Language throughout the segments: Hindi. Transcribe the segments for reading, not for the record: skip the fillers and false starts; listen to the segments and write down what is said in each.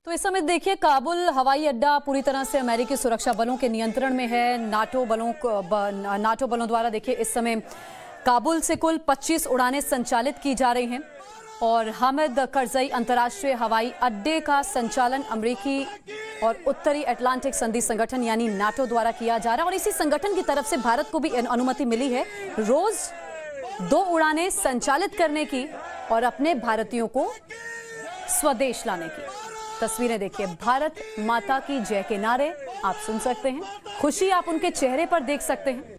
तो इस समय देखिए काबुल हवाई अड्डा पूरी तरह से अमेरिकी सुरक्षा बलों के नियंत्रण में है। नाटो बलों द्वारा देखिए इस समय काबुल से कुल 25 उड़ानें संचालित की जा रही हैं और हामिद करजई अंतर्राष्ट्रीय हवाई अड्डे का संचालन अमेरिकी और उत्तरी अटलांटिक संधि संगठन यानी नाटो द्वारा किया जा रहा है और इसी संगठन की तरफ से भारत को भी अनुमति मिली है रोज 2 उड़ानें संचालित करने की और अपने भारतीयों को स्वदेश लाने की। तस्वीरें देखिए, भारत माता की जय के नारे आप सुन सकते हैं, खुशी आप उनके चेहरे पर देख सकते हैं।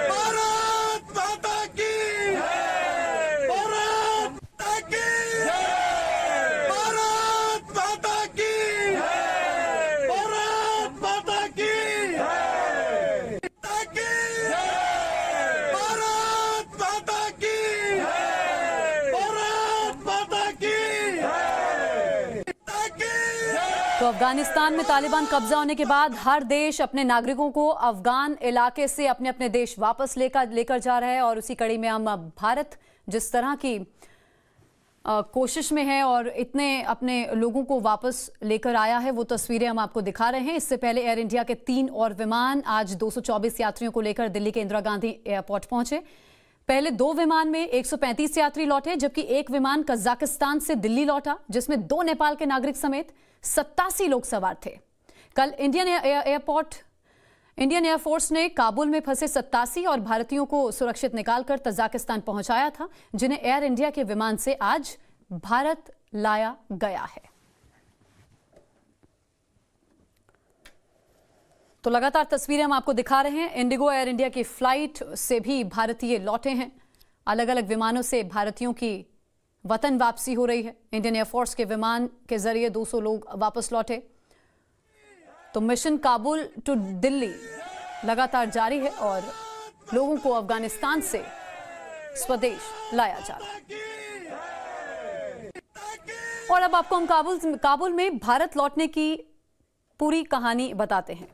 भारत माता की भारत माता की भारत माता की भारत माता की भारत माता की भारत माता की। तो अफगानिस्तान में तालिबान कब्जा होने के बाद हर देश अपने नागरिकों को अफगान इलाके से अपने अपने देश वापस लेकर जा रहा है और उसी कड़ी में हम भारत जिस तरह की कोशिश में है और इतने अपने लोगों को वापस लेकर आया है वो तस्वीरें हम आपको दिखा रहे हैं। इससे पहले एयर इंडिया के 3 और विमान आज 224 यात्रियों को लेकर दिल्ली के इंदिरा गांधी एयरपोर्ट पहुंचे। पहले 2 विमान में 135 यात्री लौटे जबकि एक विमान कजाकिस्तान से दिल्ली लौटा जिसमें 2 नेपाल के नागरिक समेत 87 लोग सवार थे। कल इंडियन एयरफोर्स ने काबुल में फंसे 87 और भारतीयों को सुरक्षित निकालकर तजाकिस्तान पहुंचाया था जिन्हें एयर इंडिया के विमान से आज भारत लाया गया है। तो लगातार तस्वीरें हम आपको दिखा रहे हैं। इंडिगो एयर इंडिया की फ्लाइट से भी भारतीय लौटे हैं। अलग अलग विमानों से भारतीयों की वतन वापसी हो रही है। इंडियन एयरफोर्स के विमान के जरिए 200 लोग वापस लौटे। तो मिशन काबुल टू दिल्ली लगातार जारी है और लोगों को अफगानिस्तान से स्वदेश लाया जा रहा है। और अब आपको हम काबुल में भारत लौटने की पूरी कहानी बताते हैं।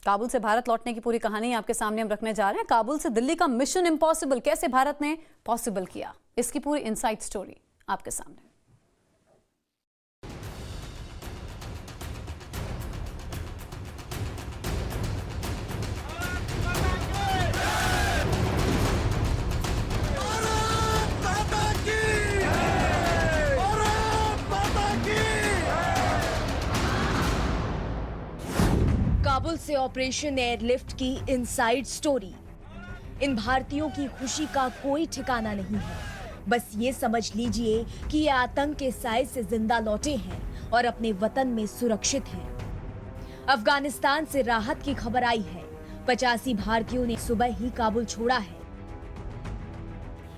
काबुल से भारत लौटने की पूरी कहानी आपके सामने हम रखने जा रहे हैं। काबुल से दिल्ली का मिशन इम्पॉसिबल कैसे भारत ने पॉसिबल किया, इसकी पूरी इनसाइड स्टोरी आपके सामने। काबुल से ऑपरेशन एयरलिफ्ट की इनसाइड स्टोरी। इन भारतीयों की खुशी का कोई ठिकाना नहीं है। बस ये समझ लीजिए कि ये आतंक के साए से जिंदा लौटे हैं और अपने वतन में सुरक्षित हैं। अफगानिस्तान से राहत की खबर आई है। 85 भारतीयों ने सुबह ही काबुल छोड़ा है।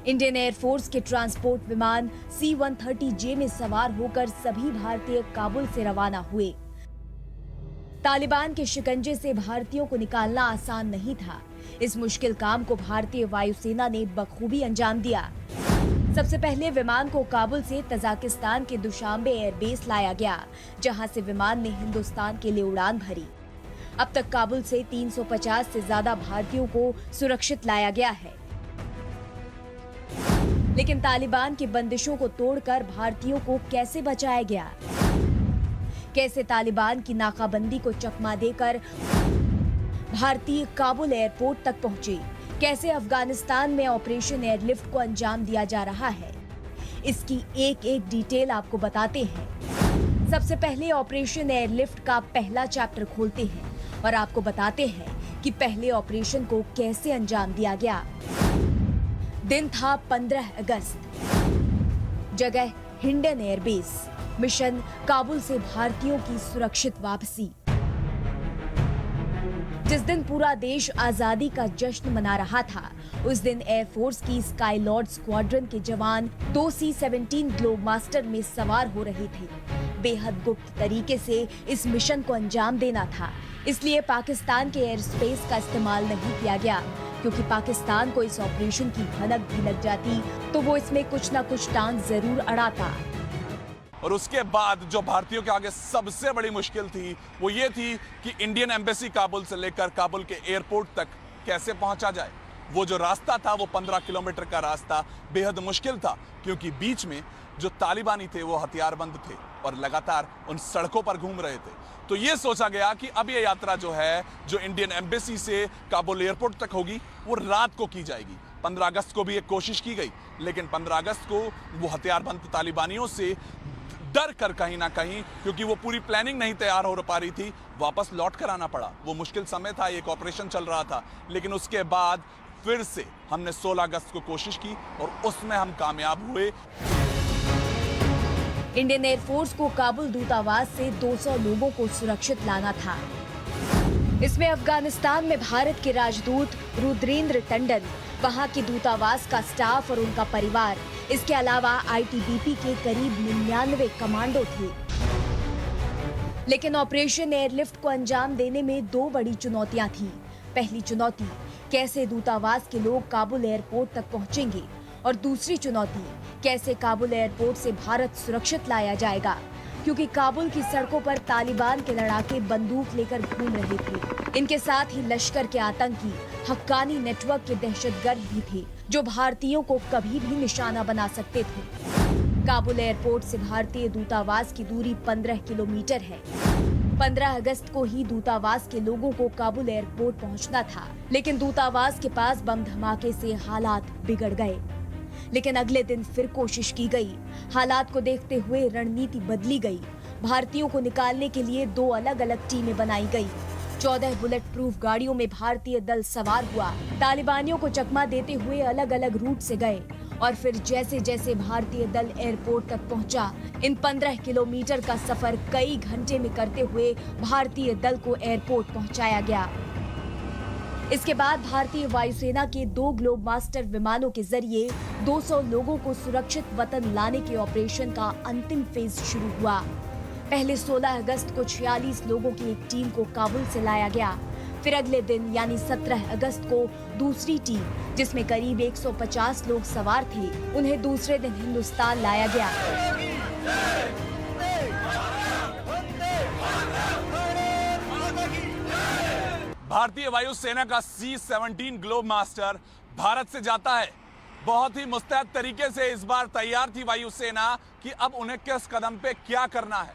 इंडियन एयरफोर्स के ट्रांसपोर्ट विमान C-130J में सवार होकर सभी भारतीय काबुल से रवाना हुए। तालिबान के शिकंजे से भारतीयों को निकालना आसान नहीं था। इस मुश्किल काम को भारतीय वायुसेना ने बखूबी अंजाम दिया। सबसे पहले विमान को काबुल से तजाकिस्तान के दुशांबे एयरबेस लाया गया, जहां से विमान ने हिंदुस्तान के लिए उड़ान भरी। अब तक काबुल से 350 से ज्यादा भारतीयों को सुरक्षित लाया गया है। लेकिन तालिबान की बंदिशों को तोड़कर भारतीयों को कैसे बचाया गया? कैसे तालिबान की नाकाबंदी को चकमा देकर भारतीय काबुल एयरपोर्ट तक पहुंचे? कैसे अफगानिस्तान में ऑपरेशन एयरलिफ्ट को अंजाम दिया जा रहा है? इसकी एक एक डिटेल आपको बताते हैं। सबसे पहले ऑपरेशन एयरलिफ्ट का पहला चैप्टर खोलते हैं और आपको बताते हैं कि पहले ऑपरेशन को कैसे अंजाम दिया गया। दिन था 15 अगस्त। जगह हिंडन एयरबेस। मिशन काबुल से भारतीयों की सुरक्षित वापसी। जिस दिन पूरा देश आजादी का जश्न मना रहा था, उस दिन एयरफोर्स की स्काई लॉर्ड स्क्वाड्रन के जवान 2 C-17 ग्लोबमास्टर में सवार हो रहे थे। बेहद गुप्त तरीके से इस मिशन को अंजाम देना था, इसलिए पाकिस्तान के एयर स्पेस का इस्तेमाल नहीं किया गया, क्योंकि पाकिस्तान को इस ऑपरेशन की भनक भी लग जाती तो वो इसमें कुछ न कुछ टांग जरूर अड़ाता। और उसके बाद जो भारतीयों के आगे सबसे बड़ी मुश्किल थी वो ये थी कि इंडियन एम्बेसी काबुल से लेकर काबुल के एयरपोर्ट तक कैसे पहुंचा जाए। वो जो रास्ता था वो 15 किलोमीटर का रास्ता बेहद मुश्किल था, क्योंकि बीच में जो तालिबानी थे वो हथियारबंद थे और लगातार उन सड़कों पर घूम रहे थे। तो ये सोचा गया कि अब ये यात्रा जो है, जो इंडियन एम्बेसी से काबुल एयरपोर्ट तक होगी, वो रात को की जाएगी। 15 अगस्त को भी एक कोशिश की गई, लेकिन 15 अगस्त को वो हथियारबंद तालिबानियों से डर कर कहीं ना कहीं, क्योंकि वो पूरी प्लानिंग नहीं तैयार हो पा रही थी, वापस लौट कर आना पड़ा। वो मुश्किल समय था, एक ऑपरेशन चल रहा था, लेकिन उसके बाद फिर से हमने 16 अगस्त को कोशिश की और उसमें हम कामयाब हुए। इंडियन एयरफोर्स को काबुल दूतावास से 200 लोगों को सुरक्षित लाना था। इसमें अफगानिस्तान में भारत के राजदूत रुद्रेंद्र टंडन, वहां के दूतावास का स्टाफ और उनका परिवार, इसके अलावा आईटीबीपी के करीब 99 कमांडो थे। लेकिन ऑपरेशन एयरलिफ्ट को अंजाम देने में 2 बड़ी चुनौतियां थी। पहली चुनौती, कैसे दूतावास के लोग काबुल एयरपोर्ट तक पहुंचेंगे, और दूसरी चुनौती, कैसे काबुल एयरपोर्ट से भारत सुरक्षित लाया जाएगा, क्योंकि काबुल की सड़कों पर तालिबान के लड़ाके बंदूक लेकर घूम रहे थे। इनके साथ ही लश्कर के आतंकी, हक्कानी नेटवर्क के दहशतगर्द भी थे, जो भारतीयों को कभी भी निशाना बना सकते थे। काबुल एयरपोर्ट से भारतीय दूतावास की दूरी 15 किलोमीटर है। 15 अगस्त को ही दूतावास के लोगों को काबुल एयरपोर्ट पहुंचना था, लेकिन दूतावास के पास बम धमाके से हालात बिगड़ गए। लेकिन अगले दिन फिर कोशिश की गई। हालात को देखते हुए रणनीति बदली गई। भारतीयों को निकालने के लिए 2 अलग अलग टीमें बनाई गई। 14 बुलेट प्रूफ गाड़ियों में भारतीय दल सवार हुआ, तालिबानियों को चकमा देते हुए अलग अलग रूट से गए, और फिर जैसे जैसे भारतीय दल एयरपोर्ट तक पहुंचा, इन 15 किलोमीटर का सफर कई घंटे में करते हुए भारतीय दल को एयरपोर्ट पहुंचाया गया। इसके बाद भारतीय वायुसेना के 2 ग्लोब मास्टर विमानों के जरिए 200 लोगों को सुरक्षित वतन लाने के ऑपरेशन का अंतिम फेज शुरू हुआ। पहले 16 अगस्त को 46 लोगों की एक टीम को काबुल से लाया गया। फिर अगले दिन यानी 17 अगस्त को दूसरी टीम, जिसमें करीब 150 लोग सवार थे, उन्हें दूसरे दिन हिंदुस्तान लाया गया। भारतीय वायुसेना का C-17 ग्लोब मास्टर भारत से जाता है। बहुत ही मुस्तैद तरीके से इस बार तैयार थी वायुसेना कि अब उन्हें किस कदम पे क्या करना है।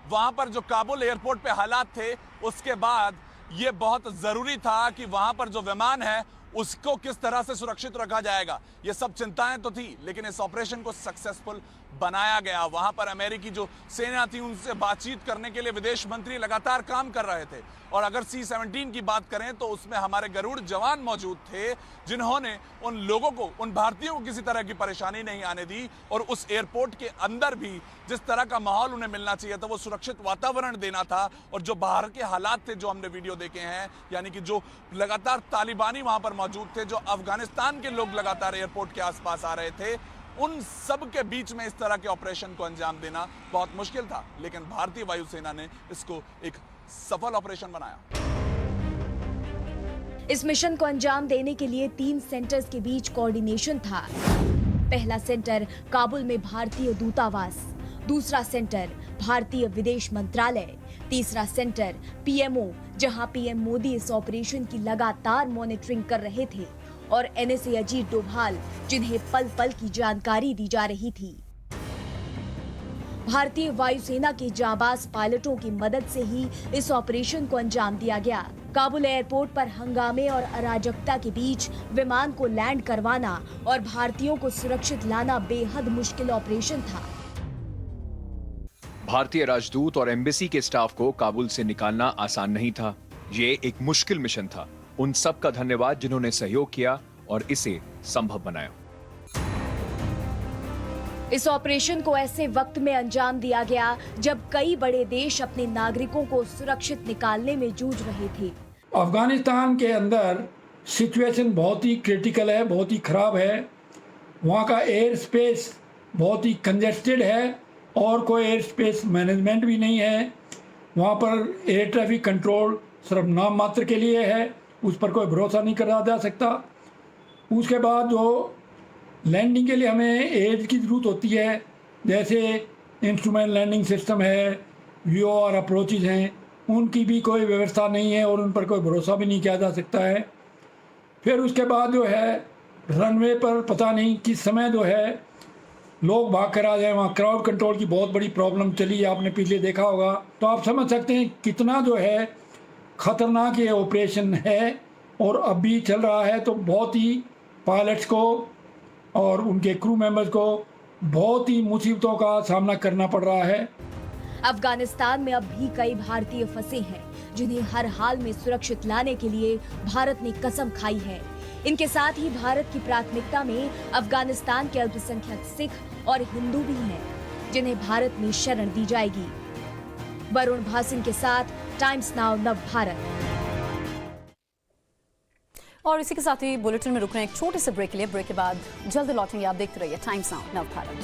वहां पर जो काबुल एयरपोर्ट पे हालात थे, उसके बाद ये बहुत जरूरी था कि वहां पर जो विमान है उसको किस तरह से सुरक्षित रखा जाएगा। ये सब चिंताएं तो थी, लेकिन इस ऑपरेशन को सक्सेसफुल बनाया गया। वहां पर अमेरिकी जो सेना थी, उनसे बातचीत करने के लिए विदेश मंत्री लगातार काम कर रहे थे। और अगर C-17 की बात करें तो उसमें हमारे गरुड़ जवान मौजूद थे, जिन्होंने उन लोगों को, उन भारतीयों को किसी तरह की परेशानी नहीं आने दी। और उस एयरपोर्ट के अंदर भी जिस तरह का माहौल उन्हें मिलना चाहिए था, वो सुरक्षित वातावरण देना था। और जो बाहर के हालात थे, जो हमने वीडियो देखे हैं, यानी कि जो लगातार तालिबानी वहां पर मौजूद थे, जो अफगानिस्तान के लोग लगातार एयरपोर्ट के आसपास आ रहे थे, उन सब के बीच में इस तरह के ऑपरेशन को अंजाम देना बहुत मुश्किल था। लेकिन भारतीय वायुसेना ने इसको एक सफल ऑपरेशन बनाया। इस मिशन को अंजाम देने के लिए 3 सेंटर्स के बीच कोऑर्डिनेशन था। पहला सेंटर काबुल में भारतीय दूतावास, दूसरा सेंटर भारतीय विदेश मंत्रालय, तीसरा सेंटर पीएमओ, जहां पीएम मोदी इस ऑपरेशन की लगातार मॉनिटरिंग कर रहे थे, और एनएसए अजीत डोभाल, जिन्हें पल पल की जानकारी दी जा रही थी। भारतीय वायुसेना के जांबाज पायलटों की मदद से ही इस ऑपरेशन को अंजाम दिया गया। काबुल एयरपोर्ट पर हंगामे और अराजकता के बीच विमान को लैंड करवाना और भारतीयों को सुरक्षित लाना बेहद मुश्किल ऑपरेशन था। भारतीय राजदूत और एम्बेसी के स्टाफ को काबुल से निकालना आसान नहीं था। ये एक मुश्किल मिशन था। उन सब का धन्यवाद जिन्होंने सहयोग किया और इसे संभव बनाया। इस ऑपरेशन को ऐसे वक्त में अंजाम दिया गया जब कई बड़े देश अपने नागरिकों को सुरक्षित निकालने में जूझ रहे थे। अफगानिस्तान के अंदर सिचुएशन बहुत ही क्रिटिकल है, बहुत ही खराब है। वहाँ का एयर स्पेस बहुत ही कंजेस्टेड है और कोई एयर स्पेस मैनेजमेंट भी नहीं है। वहाँ पर एयर ट्रैफिक कंट्रोल सिर्फ नाम मात्र के लिए है, उस पर कोई भरोसा नहीं करा जा सकता। उसके बाद जो लैंडिंग के लिए हमें एड की ज़रूरत होती है, जैसे इंस्ट्रूमेंट लैंडिंग सिस्टम है, VOR अप्रोचेज हैं, उनकी भी कोई व्यवस्था नहीं है और उन पर कोई भरोसा भी नहीं किया जा सकता है। फिर उसके बाद जो है रनवे पर पता नहीं किस समय जो है लोग भाग कर आ जाए, वहाँ क्राउड कंट्रोल की बहुत बड़ी प्रॉब्लम चली, आपने पिछले देखा होगा। तो आप समझ सकते हैं कितना जो है ख़तरनाक ये ऑपरेशन है और अब भी चल रहा है। तो बहुत ही पायलट्स को और उनके क्रू मेंबर्स को बहुत ही मुसीबतों का सामना करना पड़ रहा है। अफगानिस्तान में अब भी कई भारतीय फंसे हैं जिन्हें हर हाल में सुरक्षित लाने के लिए भारत ने कसम खाई है। इनके साथ ही भारत की प्राथमिकता में अफगानिस्तान के अल्पसंख्यक सिख और हिंदू भी हैं जिन्हें भारत में शरण दी जाएगी। वरुण भासिन के साथ टाइम्स नाउ नव भारत। और इसी के साथ ही बुलेटिन में रुक रहे हैं एक छोटे से ब्रेक के लिए। ब्रेक के बाद जल्द लौटेंगे। आप देखते रहिए टाइम्स नाउ नव भारत।